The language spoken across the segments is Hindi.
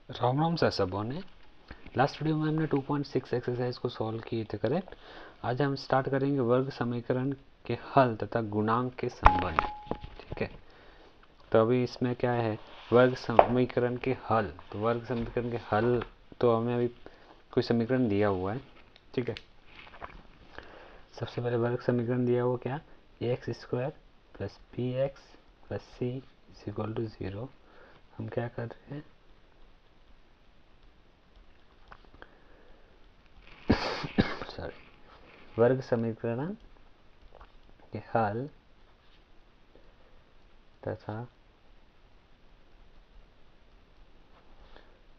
राम राम सर सबों ने। लास्ट वीडियो में हमने 2.6 एक्सरसाइज को सॉल्व किए थे, करेक्ट। आज हम स्टार्ट करेंगे वर्ग समीकरण के हल तथा गुणांक के संबंध। ठीक है, तो अभी इसमें क्या है, वर्ग समीकरण के हल। तो वर्ग समीकरण के हल, तो हमें अभी कोई समीकरण दिया हुआ है। ठीक है, सबसे पहले वर्ग समीकरण दिया हुआ क्या, x² plus P x plus C is equal to 0। हम क्या कर रहे हैं, वर्ग समीकरण के हल तथा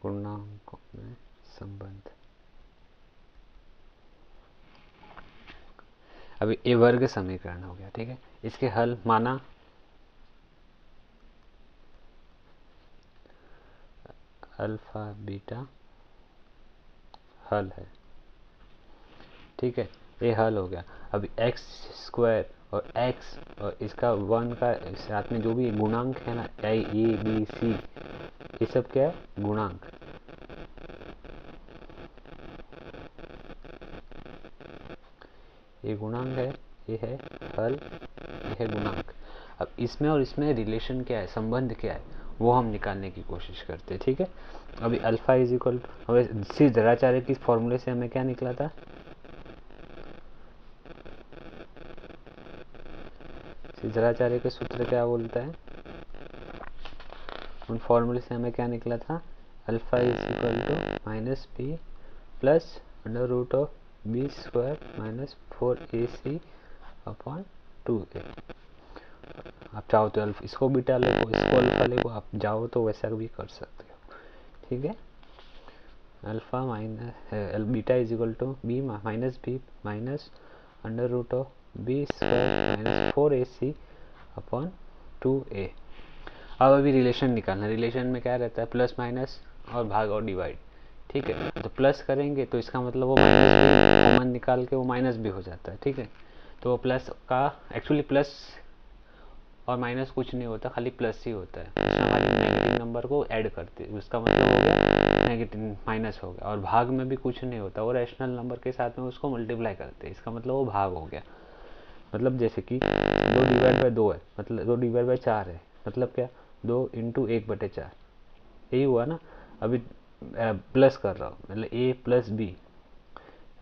गुणांकों में संबंध। अभी ये वर्ग समीकरण हो गया, ठीक है। इसके हल माना अल्फा बीटा हल है, ठीक है, ये हल हो गया। अभी x² और x और इसका 1 का साथ में जो भी गुणांक है ना, a b c, ये सब क्या है, गुणांक। ये गुणांक है, ये है हल, ये है गुणांक। अब इसमें और इसमें रिलेशन क्या है, संबंध क्या है, वो हम निकालने की कोशिश करते हैं, ठीक है। अभी अल्फा इज इक्वल टू, हमें सिद्धाचार्य की फॉर्मूले से हमें क्या निकला था, सिद्धाचार्य के सूत्र क्या बोलता है, उन फॉर्मूले से हमें क्या निकला था, alpha is equal to minus B plus under root of B square minus 4ac upon 2a। आप चाहो तो अल्फा इसको बीटा लिखो, इसको अल्फा लिखो, आप चाहो तो वैसा भी कर सकते हो, ठीक है। Alpha minus beta is equal to b minus B minus under root of B square minus 4ac upon 2a। अब अभी रिलेशन निकालना, रिलेशन में क्या रहता है, प्लस माइनस और भाग और डिवाइड, ठीक है। तो प्लस करेंगे तो इसका मतलब वो माइनस भी कॉमन निकाल के वो माइनस भी हो जाता है, ठीक है। तो वो प्लस का एक्चुअली प्लस और माइनस कुछ नहीं होता, खाली प्लस ही होता है। उसमें खाली नेगेटिव नंबर को ऐड करते हैं, उसका मतलब हो गया नेगेटिव माइनस हो गया। और भाग में भी कुछ नहीं होता, वो रैशनल नंबर के साथ में उसको मल्टीप्लाई करते हैं, इसका मतलब वो भाग हो गया। मतलब जैसे कि 2/2 है, मतलब 2/4 है, मतलब क्या, 2 इंटू 1/4, यही हुआ ना। अभी प्लस कर रहा हूँ, मतलब a plus b,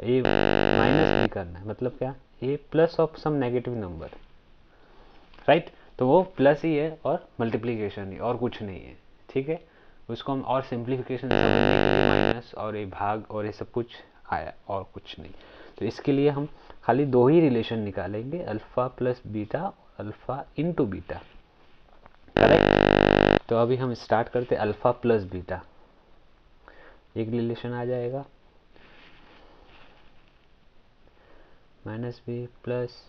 a minus b करना है, मतलब क्या, a plus of some negative number, right. तो वो प्लस ही है और मल्टीप्लीकेशन ही, और कुछ नहीं है, ठीक है। उसको हम और सिंप्लीफिकेशन समझने के लिए माइनस और ये भाग और ये सब कुछ आया, और कुछ नहीं। तो इसके लिए हम खाली दो ही रिलेशन निकालेंगे, alpha plus beta, alpha into beta, correct. तो अभी हम स्टार्ट करते अल्फा प्लस बीटा। एक रिलेशन आ जाएगा, minus B plus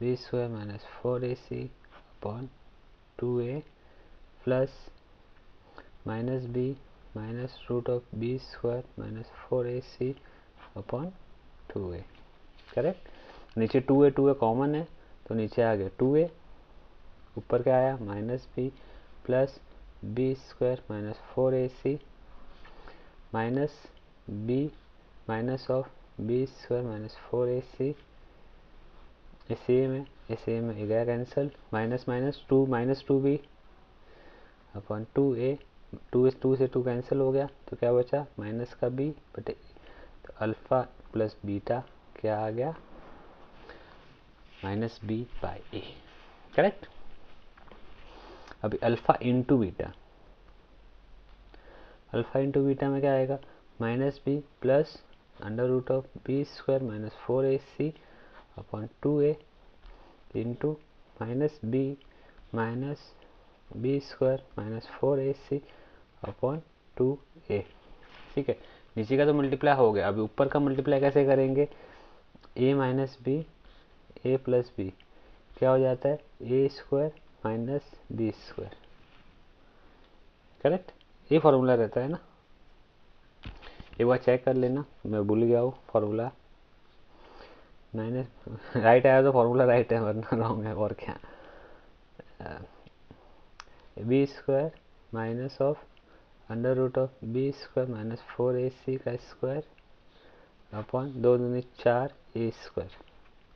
B square minus 4ac upon 2a plus minus B minus root of B square minus 4ac upon 2a, correct. नीचे 2a कॉमन है, तो नीचे आ गया 2a, ऊपर क्या आया, minus B plus B square minus 4ac minus B minus of B square minus 4ac, इसे में गया cancel, minus minus 2b upon 2a, 2 से 2 कैंसिल हो गया, तो क्या बचा, माइनस का b बटे, तो अल्फा प्लस बीटा क्या आ गया, minus B by A, correct. अभी alpha into beta, alpha into beta में क्या आएगा, minus B plus under root of B square minus 4ac upon 2a into minus B minus B square minus 4ac upon 2a, ठीक है। नीचे का तो मल्टीप्लाई हो गया, अभी ऊपर का मल्टीप्लाई कैसे करेंगे, a minus B, A plus B क्या हो जाता है, A square minus B square, correct. ये फॉर्मूला रहता है ना, एक बार चेक कर लेना, मैं भूल गया हूँ फॉर्मूला, माइनस राइट आया तो फॉर्मूला राइट है, वरना रॉन्ग है, और क्या, b square minus of under root of B square minus 4ac का स्क्वायर अपॉन 2 दूनी 4 ए स्क्वायर।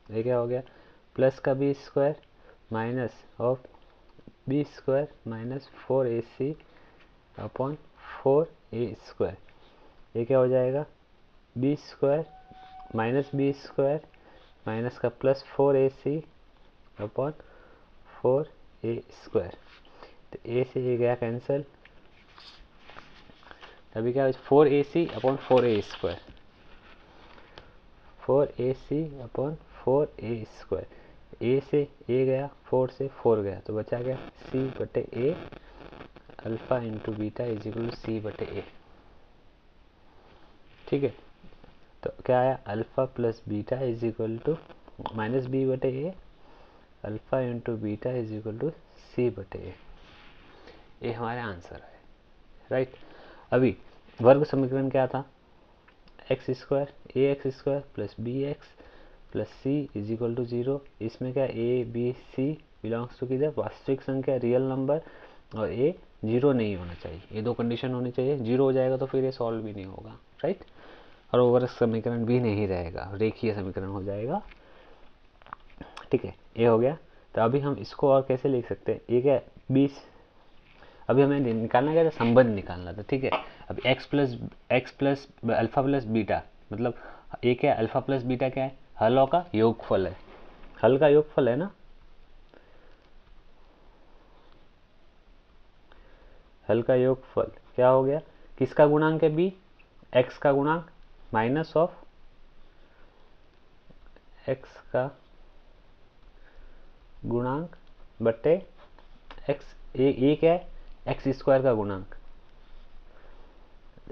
ये क्या हो गया, प्लस का b square minus of B square minus 4ac upon 4a square. ये क्या हो जाएगा, बी स्क्वायर माइनस का plus 4ac upon 4a square. तो a से ये गया कैंसिल, तभी क्या 4ac upon 4a square, 4ac upon 4a square. a से a गया, 4 से 4 गया, तो बचा गया c बटे a alpha into beta is equal to C बटे ए। ठीक है, तो क्या आया, alpha plus beta is equal to minus B बटे A alpha into beta is equal to C बटे ए। ये हमारा आंसर है, राइट। अभी वर्ग समीकरण क्या था, x square A x square plus B x plus C is equal to 0। इसमें क्या a b c belongs to किधर, वास्तविक संख्या रियल नंबर, और ए 0 नहीं होना चाहिए। ये दो कंडीशन होनी चाहिए, 0 हो जाएगा तो फिर ये सॉल्व भी नहीं होगा, राइट। और ओवर समीकरण भी नहीं रहेगा, रेखीय समीकरण हो जाएगा। ठीक है, ये हो गया। तो अभी हम इसको और कैसे लिख सकते हैं, ये क्या 20, अभी हमें निकालना क्या था, संबंध निकालना था। ठीक है, अब x plus alpha plus beta, मतलब ये क्या अल्फा प्लस बीटा क्या है, हलों का योगफल है, हल का योगफल है ना। हल का योगफल क्या हो गया, किसका गुणांक है बी, एक्स का गुणांक माइनस ऑफ एक्स का गुणांक बटे एक्स, ये क्या है एक्स स्क्वायर का गुणांक,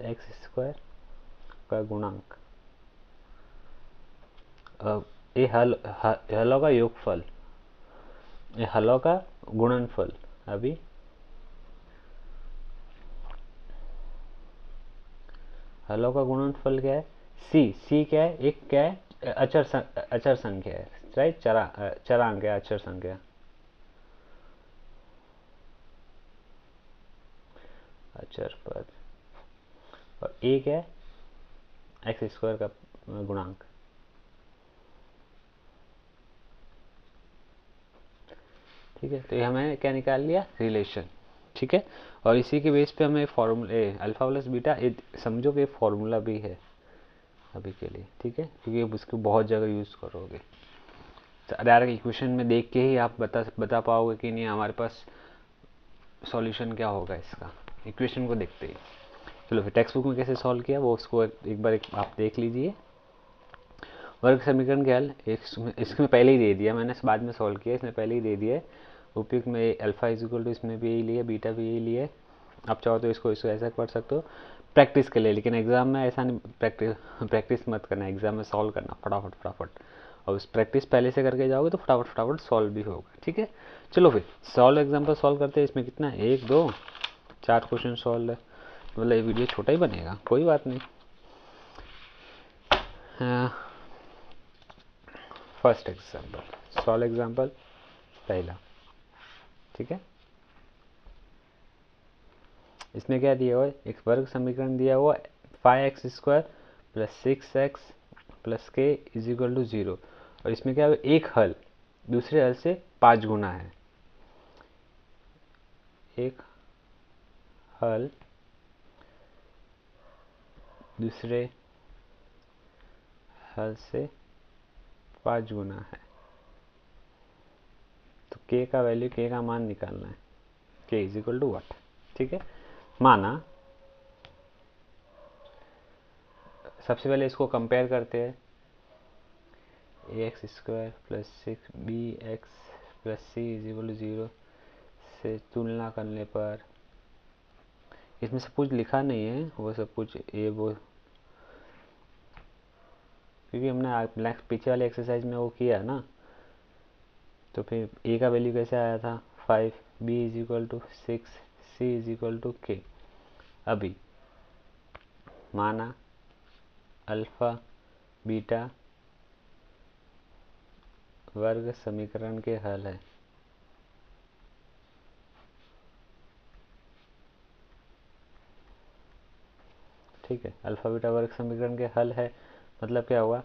एक्स स्क्वायर का गुणांक, ये हलों का योगफल, ये हलों का गुणनफल। अभी हलों का गुणनफल क्या है, सी क्या है, एक क्या है अचर संख्या है, राइट, चरांक है, अचर संख्या, अचर पद, और ए क्या है एक्स स्क्वायर का गुणांक। ठीक है, तो ये हमें क्या निकाल लिया, रिलेशन। ठीक है, और इसी के बेस पे हमें फॉर्मूले अल्फा प्लस बीटा, समझो कि फॉर्मूला भी है अभी के लिए। ठीक है, क्योंकि आप उसको बहुत जगह यूज़ करोगे, तो डायरेक्ट इक्वेशन में देख के ही आप बता पाओगे कि नहीं हमारे पास सॉल्यूशन क्या होगा इसका, इक्वेशन को देखते ही। चलो फिर टेक्स्ट बुक में कैसे सॉल्व किया वो उसको एक बार आप देख लीजिए। वर्ग समीकरण के हल इसमें पहले ही दे दिया मैंने, बाद में सॉल्व किया, इसमें पहले ही दे दिया है। उपयुक्त में अल्फा इज इक्वल टू, इसमें भी यही लिया, बीटा भी यही लिया। आप चाहो तो इसको ऐसा पढ़ सकते हो प्रैक्टिस के लिए, लेकिन एग्जाम में ऐसा नहीं, प्रैक्टिस मत करना, एग्जाम में सॉल्व करना फटाफट। और उस प्रैक्टिस पहले से करके जाओगे तो फटाफट सॉल्व भी होगा। ठीक है, चलो फिर सॉल्व एग्जाम्पल सॉल्व करते हैं। इसमें कितना है, 1 2 4 क्वेश्चन सॉल्व है, मतलब ये वीडियो छोटा ही बनेगा, कोई बात नहीं। फर्स्ट एग्जाम्पल, सॉल्व एग्जाम्पल पहला। ठीक है, इसमें क्या दिया हुआ है, एक वर्ग समीकरण दिया हुआ 5x square plus 6x plus के इज इक्वल टू 0, और इसमें क्या है, एक हल दूसरे हल से 5 गुना है, एक हल दूसरे हल से 5 गुना है। तो k का वैल्यू, k का मान निकालना है, k is equal to what. ठीक है, माना सबसे पहले इसको कंपेयर करते हैं, ax square plus 6bx plus C is equal to 0 से तुलना करने पर, इसमें सब कुछ लिखा नहीं है, वो सब कुछ ये वो, क्योंकि हमने पीछे वाले एक्सरसाइज में वो किया ना, तो फिर a का वैल्यू कैसे आया था 5, b is equal to 6, c is equal to k। अभी माना अल्फा बीटा वर्ग समीकरण के हल है, ठीक है, अल्फा बीटा वर्ग समीकरण के हल है, मतलब क्या हुआ,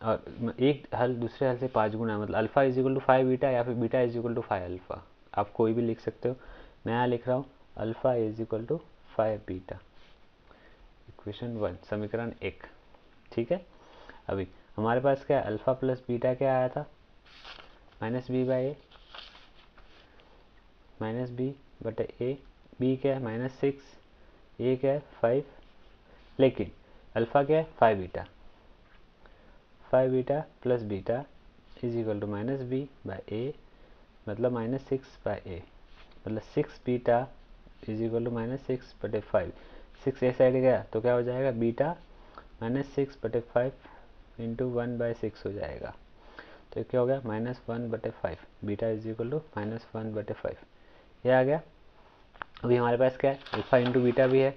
और एक हल दूसरे हल से 5 गुना, मतलब alpha is equal to 5 beta या फिर beta is equal to 5 alpha, आप कोई भी लिख सकते हो। मैं यहाँ लिख रहा हूँ alpha is equal to 5 beta, equation 1 समीकरण 1। ठीक है, अभी हमारे पास क्या है, अल्फा प्लस बीटा क्या आया था, minus B by a, minus B बटे ए, बी क्या है -6, ए क्या है 5, लेकिन अल्फा क्या है 5 beta, 5 beta plus beta is equal to minus B by A, मतलब -6 बाई ए, मतलब 6 बीटा इज इक्वल टू -6 बटे 5, 6 ए साइड गया तो क्या हो जाएगा, बीटा -6 बटे 5 इंटू 1/6 हो जाएगा, तो क्या हो गया -1/5, बीटा इज इक्वल टू -1/5, ये आ गया। अभी हमारे पास क्या है, अल्फा इंटू बीटा भी है,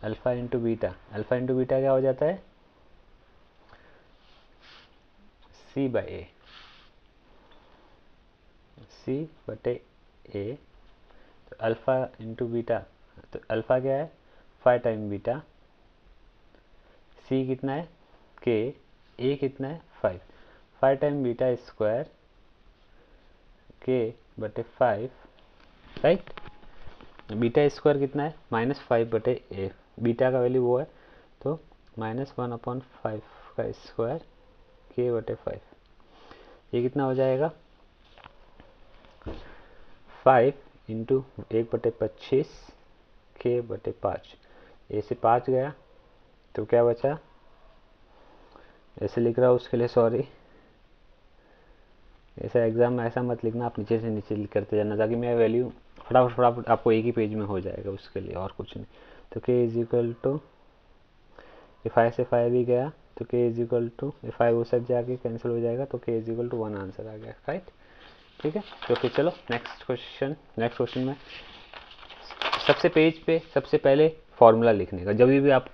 alpha into beta, alpha into beta क्या हो जाता है, सी बाई ए, सी बटे ए, तो अल्फा इंटू बीटा, तो अल्फा क्या है 5 टाइम बीटा, सी कितना है के, ए कितना है 5, 5 टाइम बीटा स्क्वायर के बटे 5, राइट, बीटा स्क्वायर कितना है -5 बटे ए, बीटा का वैल्यू वो है, तो -1/5 का स्क्वायर के बटे 5, ये कितना हो जाएगा 5 इंटू 1/25 के बटे 5, ए से 5 गया तो क्या बचा, ऐसे लिख रहा हूँ उसके लिए सॉरी, ऐसा एग्जाम में ऐसा मत लिखना, आप नीचे से नीचे करते जाना ताकि मेरा वैल्यू फटाफट आपको एक ही पेज में हो जाएगा, उसके लिए और कुछ नहीं। तो के इज इक्वल टू, 5 से 5 भी गया तो के इज इक्वल टू 5 वो सब जाके कैंसिल हो जाएगा, तो के इज इक्वल टू 1 आंसर आ गया, राइट। ठीक है, तो फिर चलो नेक्स्ट क्वेश्चन में सबसे पेज पे सबसे पहले फार्मूला लिखने का, जब भी आप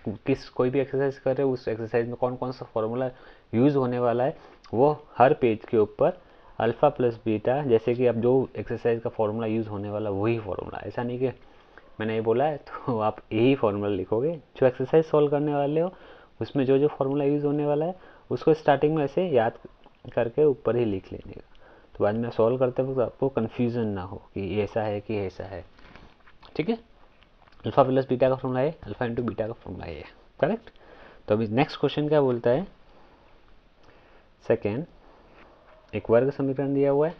कोई भी एक्सरसाइज कर रहे हो उस एक्सरसाइज में कौन कौन सा फार्मूला यूज़ होने वाला है वो हर पेज के ऊपर अल्फ़ा प्लस बीटा, जैसे कि अब जो एक्सरसाइज का फार्मूला यूज़ होने वाला वही फार्मूला, ऐसा नहीं कि मैंने ये बोला है तो आप यही फार्मूला लिखोगे, जो एक्सरसाइज सॉल्व करने वाले हो उसमें जो जो फार्मूला यूज़ होने वाला है उसको स्टार्टिंग में ऐसे याद करके ऊपर ही लिख लेने का, तो बाद में सॉल्व करते वक्त आपको कन्फ्यूज़न ना हो कि ऐसा है कि ऐसा है। ठीक है, अल्फा प्लस बीटा का फॉर्मूला है, अल्फा इंटू बीटा का फॉर्मूला है, करेक्ट। तो अभी नेक्स्ट क्वेश्चन क्या बोलता है, सेकेंड, एक वर्ग समीकरण दिया हुआ है,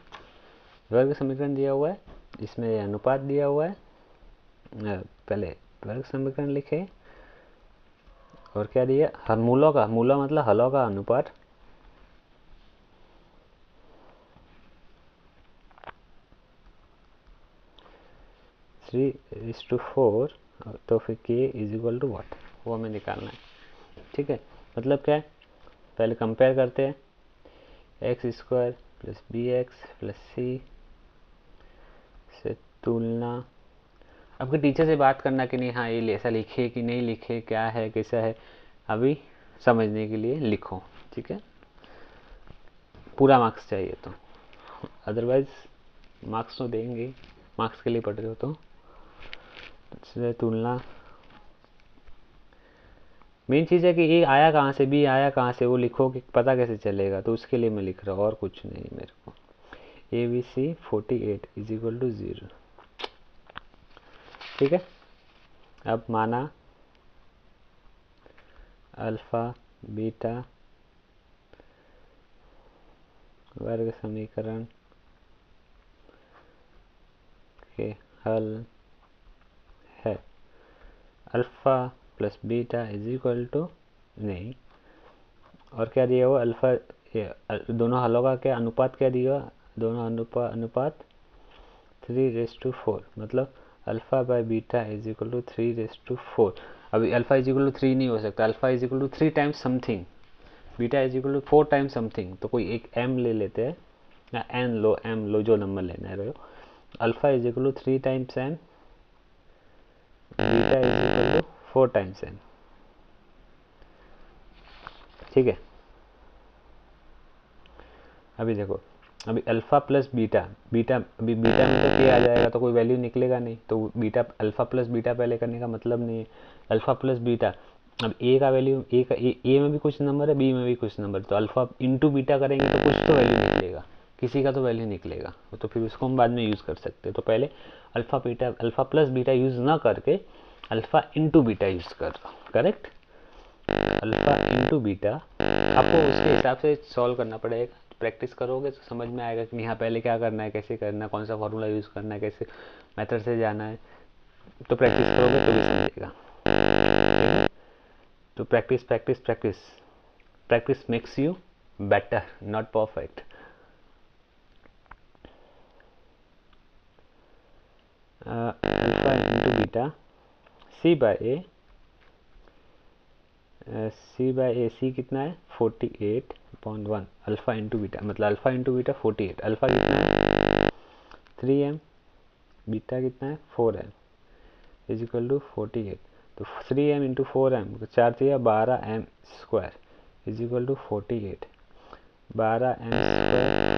वर्ग समीकरण दिया हुआ है, इसमें अनुपात दिया हुआ है, पहले वर्ग समीकरण लिखे और क्या दिया, हर मूलों का, मूला मतलब हलों का अनुपात, थ्री इज टू 4, तो फिर के इज इक्वल टू व्हाट, वो हमें निकालना है। ठीक है, मतलब क्या है, पहले कंपेयर करते हैं, X square plus B x plus C से तुलना, आपके टीचर से बात करना कि नहीं हाँ ये ऐसा लिखे कि नहीं लिखे, क्या है कैसा है, अभी समझने के लिए लिखो। ठीक है, पूरा मार्क्स चाहिए तो, अदरवाइज मार्क्स तो देंगे, मार्क्स के लिए पढ़ रहे हो तो तुलना, मेन चीज़ है कि ए आया कहाँ से, बी आया कहाँ से, वो लिखो कि पता कैसे चलेगा, तो उसके लिए मैं लिख रहा हूँ और कुछ नहीं मेरे को। A b c 48 is equal to 0। ठीक है, अब माना अल्फा बीटा वर्ग समीकरण के हल है, alpha plus beta is equal to, नहीं, और क्या दिया हुआ अल्फा, दोनों हलों का क्या अनुपात क्या दिया हुआ, दोनों अनुपात 3:4, मतलब alpha by beta is equal to 3:4। अभी अल्फा इज इक्वल टू 3 नहीं हो सकता, alpha is equal to 3 times something, beta is equal to 4 times something, तो कोई एक m ले लेते हैं या m लो जो नंबर लेना है, alpha is equal to 3 times m, beta is equal to 4 times m। ठीक है, अभी देखो अभी अल्फ़ा प्लस बीटा, बीटा अभी बीटा में तो के आ जाएगा तो कोई वैल्यू निकलेगा नहीं, तो बीटा अल्फ़ा प्लस बीटा पहले करने का मतलब नहीं है। अल्फ़ा प्लस बीटा, अब ए का वैल्यू ए का ए में भी कुछ नंबर है, बी में भी कुछ नंबर, तो अल्फ़ा इंटू बीटा करेंगे तो कुछ तो वैल्यू निकलेगा, किसी का तो वैल्यू निकलेगा, तो फिर उसको हम बाद में यूज़ कर सकते हैं। तो पहले अल्फ़ा प्लस बीटा यूज़ ना करके अल्फ़ा इंटू बीटा यूज़ कर दो, करेक्ट। अल्फ़ा इंटू बीटा आपको उसके हिसाब से सॉल्व करना पड़ेगा, प्रैक्टिस करोगे तो समझ में आएगा कि यहाँ पहले क्या करना है, कैसे करना है, कौन सा फॉर्मूला यूज़ करना है, कैसे मेथड से जाना है, तो प्रैक्टिस करोगे तो भी समझेगा, ठीक है। तो practice practice practice, practice makes you better not perfect. Alpha into beta C by A, C कितना है 48/1, अल्फ़ा इंटू बीटा मतलब अल्फ़ा इंटू बीटा 48, अल्फ़ा कितना है 3m, बीटा कितना है 4m इज इक्वल टू 48, तो 3m इंटू 4m तो 4 3 12m² is equal to 48, 12m²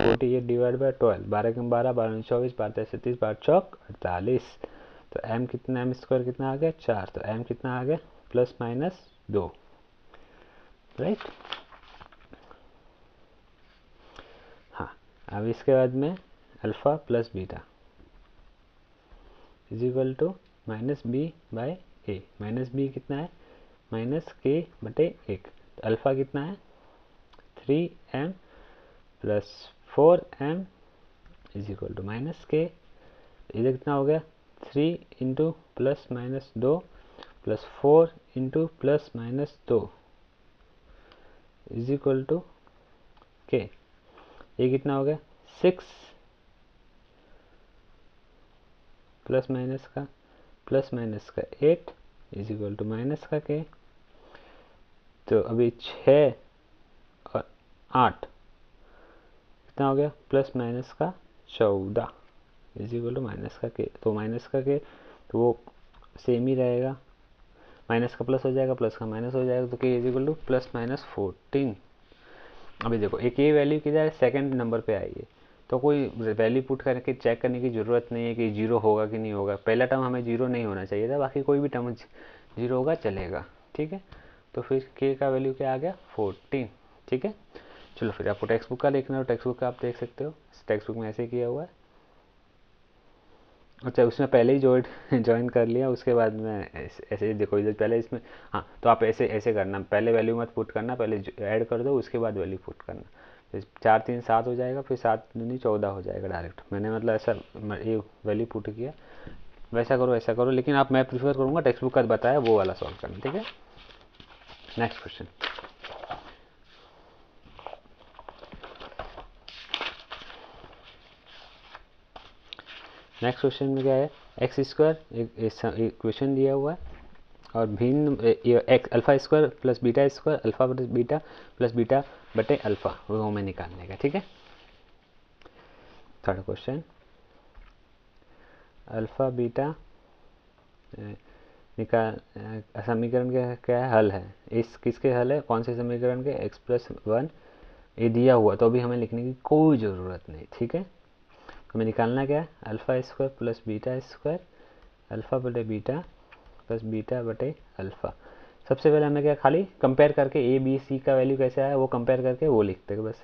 48 divide by 12, 12 कम 12, 12 24, 12 37, 12 चौक 48, तो m कितना, m² कितना आ गया 4, तो m कितना आ गया प्लस माइनस 2, राइट। हाँ, अब इसके बाद में alpha plus beta is equal to minus b by a, minus b कितना है माइनस के बटे 1, तो अल्फ़ा कितना है 3m plus 4m is equal to minus k, इधर कितना हो गया 3 into plus minus 2 plus 4 into plus minus 2 is equal to k, ये कितना हो गया 6 प्लस माइनस का 8 इज इक्वल टू माइनस का के, तो अभी 6 और 8 कितना हो गया प्लस माइनस का 14 इज इक्वल टू माइनस का के, तो माइनस का के तो वो सेम ही रहेगा, माइनस का प्लस हो जाएगा, प्लस का माइनस हो जाएगा, तो के is equal two plus minus 14। अभी देखो एक ये वैल्यू किधर सेकंड नंबर पे आई है, तो कोई वैल्यू पुट करके चेक करने की ज़रूरत नहीं है कि जीरो होगा कि नहीं होगा, पहला टर्म हमें जीरो नहीं होना चाहिए था, बाकी कोई भी टर्म जीरो होगा चलेगा, ठीक है। तो फिर के का वैल्यू क्या आ गया 14, ठीक है। चलो फिर आपको टेक्स्ट बुक का देखना हो, टेक्स्ट बुक का आप देख सकते हो, टेक्स्ट बुक में ऐसे किया हुआ है। अच्छा, उसमें पहले ही ज्वाइन कर लिया, उसके बाद में ऐसे देखो इधर पहले इसमें, हाँ तो आप ऐसे ऐसे करना, पहले वैल्यू मत पुट करना, पहले ऐड कर दो उसके बाद वैल्यू पुट करना, फिर 4 3 7 हो जाएगा, फिर 7 दूनी 14 हो जाएगा डायरेक्ट, मैंने मतलब ऐसा ये वैल्यू पुट किया, वैसा करो ऐसा करो, लेकिन आप मैं प्रीफर करूँगा टेक्स्ट बुक का बताया वो वाला सॉल्व करना, ठीक है। नेक्स्ट क्वेश्चन, नेक्स्ट क्वेश्चन में क्या है, x² एक इक्वेशन दिया हुआ है और भिन्न x alpha square plus beta square, alpha plus beta बटे अल्फा वो हमें निकालने का, ठीक है। थर्ड क्वेश्चन, अल्फा बीटा निकाल समीकरण का क्या है हल है, इस किसके हल है, कौन से समीकरण के, x+1 ये दिया हुआ, तो अभी हमें लिखने की कोई ज़रूरत नहीं, ठीक है। हमें निकालना क्या है, alpha square plus beta square, alpha बटे बीटा प्लस बीटा बटे अल्फ़ा। सबसे पहले हमें क्या खाली कंपेयर करके ए बी सी का वैल्यू कैसे आया वो कंपेयर करके वो लिखते हैं बस,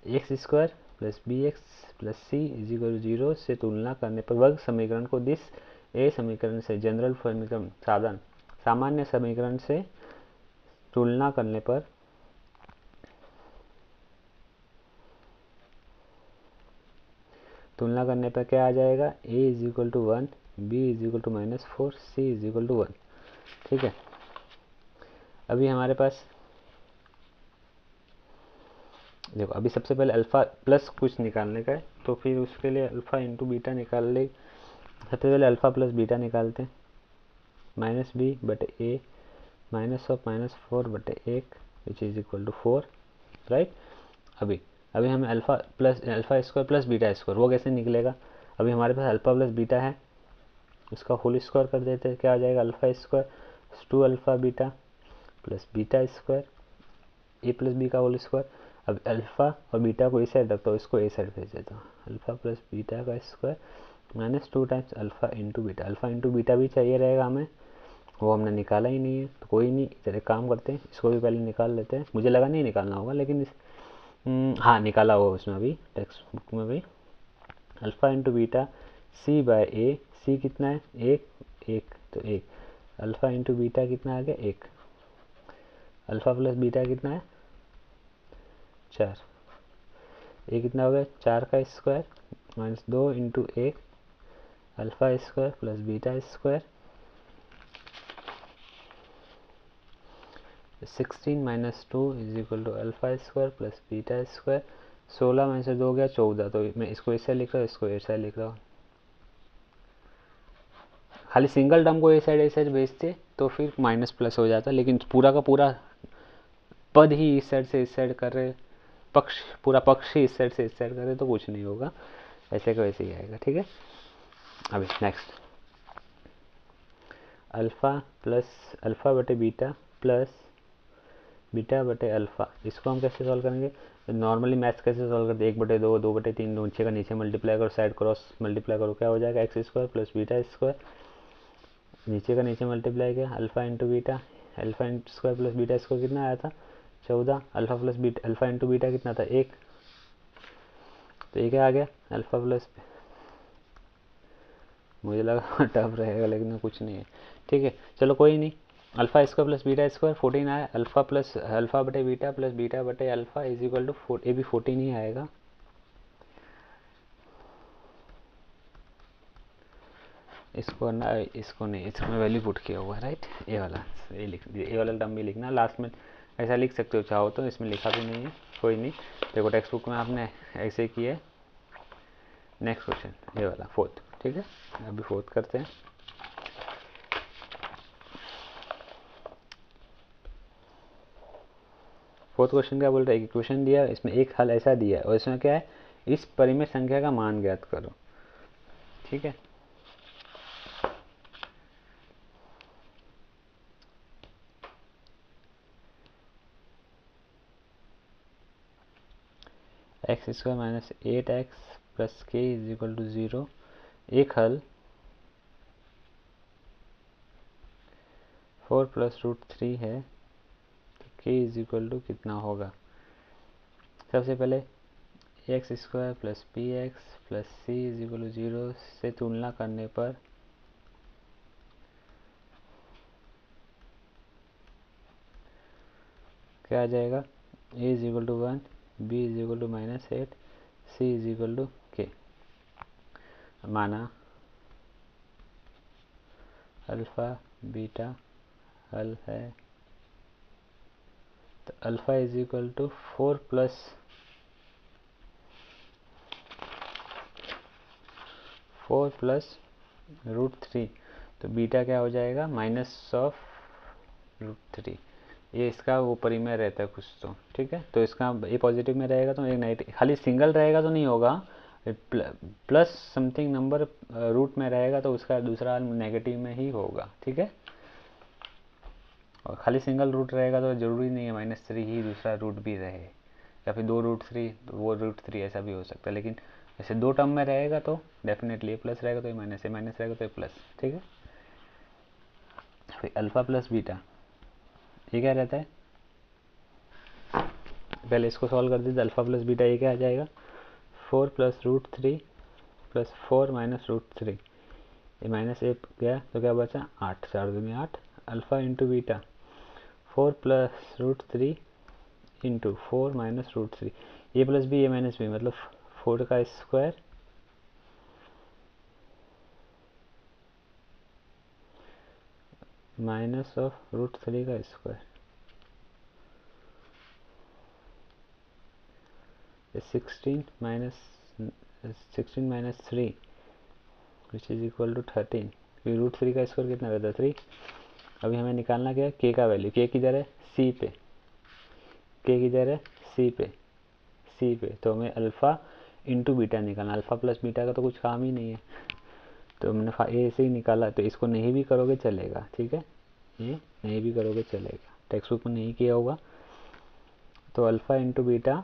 x² plus B x plus C is equal to 0 से तुलना करने पर वर्ग समीकरण को दिस ए समीकरण से जनरल समीकरण सामान्य समीकरण से तुलना करने पर क्या आ जाएगा, a is equal to 1, b is equal to -4, c is equal to 1, ठीक है। अभी हमारे पास देखो, अभी सबसे पहले अल्फ़ा प्लस कुछ निकालने का है, तो फिर उसके लिए अल्फ़ा इंटू बीटा निकाल ले, सबसे पहले अल्फ़ा प्लस बीटा निकालते हैं, -b बटे a -4 बटे 1 which is equal to 4, right. अभी हमें alpha square plus beta square वो कैसे निकलेगा, अभी हमारे पास अल्फ़ा प्लस बीटा है, उसका होल स्क्वायर कर देते हैं, क्या आ जाएगा alpha square 2 alpha beta plus beta square A plus B का होल स्क्वायर। अब अल्फ़ा और बीटा को इस साइड रखता हूँ, इसको ए साइड भेज देता हूँ। अल्फ़ा प्लस बीटा का square minus 2 times alpha into beta. Alpha into beta भी चाहिए रहेगा हमें, वो हमने निकाला ही नहीं है, तो कोई नहीं, इधर एक काम करते हैं, इसको भी पहले निकाल लेते हैं। मुझे लगा नहीं निकालना होगा, लेकिन हाँ निकाला होगा उसमें भी, टेक्स्ट बुक में भी। Alpha into beta C by A, C कितना है 1, तो 1। अल्फ़ा इंटू बीटा कितना आ गया 1। अल्फ़ा प्लस बीटा कितना है 4। ये कितना हो गया 4 का square minus 2 into 1 alpha square plus beta square. 16 minus 2 is equal to alpha square plus beta square. 16 में से 2 गया 14, तो मैं इसको ऐसे लिख रहा हूँ, इसको ऐसे लिख रहा हूँ। खाली सिंगल टर्म को ए साइड भेजते तो फिर माइनस प्लस हो जाता, लेकिन पूरा का पूरा पद ही इस साइड से इस साइड कर रहे, पक्ष पूरा पक्ष ही इस साइड से इस साइड कर रहे, तो कुछ नहीं होगा, ऐसे का वैसे ही आएगा। ठीक है, अभी नेक्स्ट अल्फ़ा प्लस अल्फ़ा बटे बीटा प्लस बीटा बटे अल्फ़ा, इसको हम कैसे सॉल्व करेंगे? नॉर्मली मैथ्स कैसे सॉल्व करते हैं, 1/2 2/3, नीचे का नीचे मल्टीप्लाई करो, साइड क्रॉस मल्टीप्लाई करो, क्या हो जाएगा x square plus beta square. नीचे का नीचे मल्टीप्लाई किया, alpha into beta, alpha into square plus beta square कितना आया था 14। Alpha plus beta, alpha into beta कितना था 1, तो ये क्या आ गया अल्फ़ा प्लस, मुझे लगा टफ रहेगा लेकिन कुछ नहीं है। ठीक है, चलो कोई नहीं। Alpha square plus beta square 14 आया। अल्फ़ा प्लस अल्फ़ा बटे बीटा प्लस बीटा बटे अल्फ़ा इज इक्वल टू ये भी 14 ही आएगा। इसको ना, इसको नहीं, इसमें वैल्यू पुट किया हुआ है राइट, ये वाला, ये लिख ये वाला टर्म भी लिखना लास्ट में, ऐसा लिख सकते हो चाहो तो, इसमें लिखा भी नहीं है, कोई नहीं। देखो टेक्स्ट बुक में आपने ऐसे किया है। नेक्स्ट क्वेश्चन ये वाला फोर्थ। ठीक है, अभी फोर्थ करते हैं। फोर्थ क्वेश्चन क्या बोल रहा है, क्वेश्चन दिया, इसमें एक हल ऐसा दिया है और इसमें क्या है, इस परिमेय संख्या का मान ज्ञात करो। ठीक है, x square minus 8x plus के इज इक्वल टू 0। एक हल 4 प्लस रूट 3 है, तो के इज इक्वल टू कितना होगा? सबसे पहले X square plus P x plus C is equal to 0 से तुलना करने पर क्या आ जाएगा? A is equal to 1, B is equal to -8, C is equal to K. माना अल्फ़ा बीटा हल है, तो alpha is equal to 4 plus root 3, तो बीटा क्या हो जाएगा माइनस ऑफ रूट 3। ये इसका वो परिमेय रहता है कुछ तो। ठीक है, तो इसका ये पॉजिटिव में रहेगा तो एक नेगेटिव, खाली सिंगल रहेगा तो नहीं होगा, प्लस समथिंग नंबर रूट में रहेगा तो उसका दूसरा नेगेटिव में ही होगा। ठीक है, और खाली सिंगल रूट रहेगा तो ज़रूरी नहीं है -3 ही दूसरा रूट भी रहे, या फिर 2 रूट 3 तो वो रूट 3 ऐसा भी हो सकता है, लेकिन ऐसे 2 टर्म में रहेगा तो डेफिनेटली प्लस रहेगा तो ये माइनस है, माइनस रहेगा तो ये प्लस। ठीक है, फिर अल्फ़ा प्लस बीटा ये क्या रहता है, पहले इसको सॉल्व कर दीजिए। अल्फ़ा प्लस बीटा ये क्या आ जाएगा 4 plus root 3 plus 4 minus root 3, ये माइनस 1 गया तो क्या बचा 8, 4 दूनी 8। Alpha into beta 4 plus root 3 into 4 minus root 3, ये प्लस बी ये माइनस बी, मतलब 4 का स्क्वायर माइनस ऑफ रूट 3 का square, 16 minus 3 which is equal to 13। फिर रूट 3 का स्क्वायर कितना रहता है 3। अभी हमें निकालना क्या है, के का वैल्यू, के किधर है सी पे, के किधर है सी पे, तो हमें अल्फ़ा इंटू बीटा निकालना, अल्फ़ा प्लस बीटा का तो कुछ काम ही नहीं है, तो हमने ए से ही निकाला, तो इसको नहीं भी करोगे चलेगा। ठीक है, ये नहीं भी करोगे चलेगा, टेक्स्ट बुक में नहीं किया होगा, तो अल्फ़ा इंटू बीटा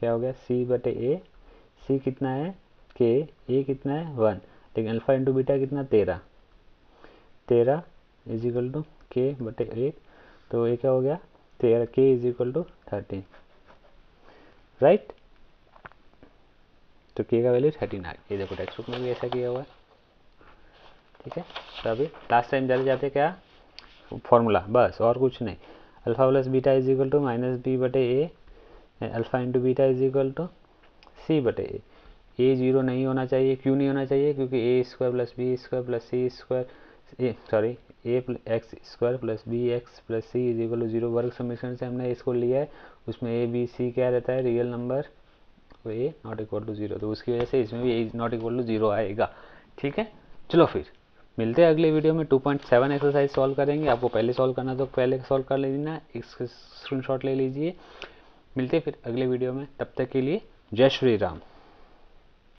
क्या हो गया c बटे a, c कितना है k, a कितना है 1, लेकिन अल्फा इंटू बीटा कितना 13 इज इक्वल टू k बटे 8, तो ये क्या हो गया 13, k is equal to 13, right. तो k का वैल्यू 13 आ गया, ये देखो टेक्स्ट बुक में भी ऐसा किया हुआ है, ठीक है। तो अभी लास्ट टाइम जाते जाते क्या फॉर्मूला, बस और कुछ नहीं, alpha plus beta is equal to minus B बटे A, alpha into beta is equal to C बटे ए जीरो नहीं होना चाहिए, क्यों नहीं होना चाहिए, क्योंकि A square plus B square plus C square A x square plus B x plus C is equal to zero, वर्ग समीकरण से हमने इसको लिया है, उसमें ए बी सी क्या रहता है real number, a not equal to zero, तो उसकी वजह से इसमें भी a not equal to zero आएगा, ठीक है। चलो फिर मिलते हैं अगले वीडियो में, 2.7 एक्सरसाइज सॉल्व करेंगे, आपको पहले सॉल्व करना तो पहले सॉल्व कर लेना, एक स्क्रीनशॉट ले लीजिए। मिलते हैं फिर अगले वीडियो में, तब तक के लिए जय श्री राम।